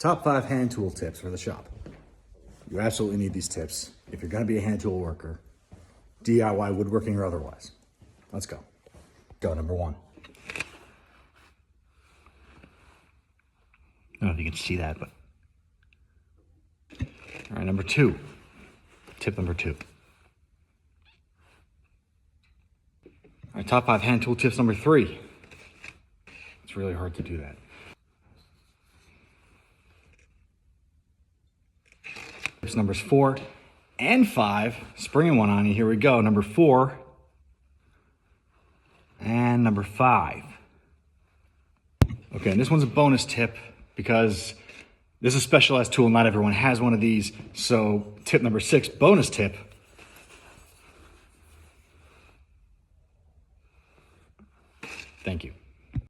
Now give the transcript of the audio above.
Top 5 hand tool tips for the shop. You absolutely need these tips if you're gonna be a hand tool worker, DIY woodworking or otherwise. Let's go. Go, number 1. I don't know if you can see that, but. All right, number 2. Tip number 2. All right, top 5 hand tool tips number 3. It's really hard to do that. Tips numbers 4 and 5. Springing one on you. Here we go. Number 4 and number 5. Okay, and this one's a bonus tip because this is a specialized tool. Not everyone has one of these. So tip number 6, bonus tip. Thank you.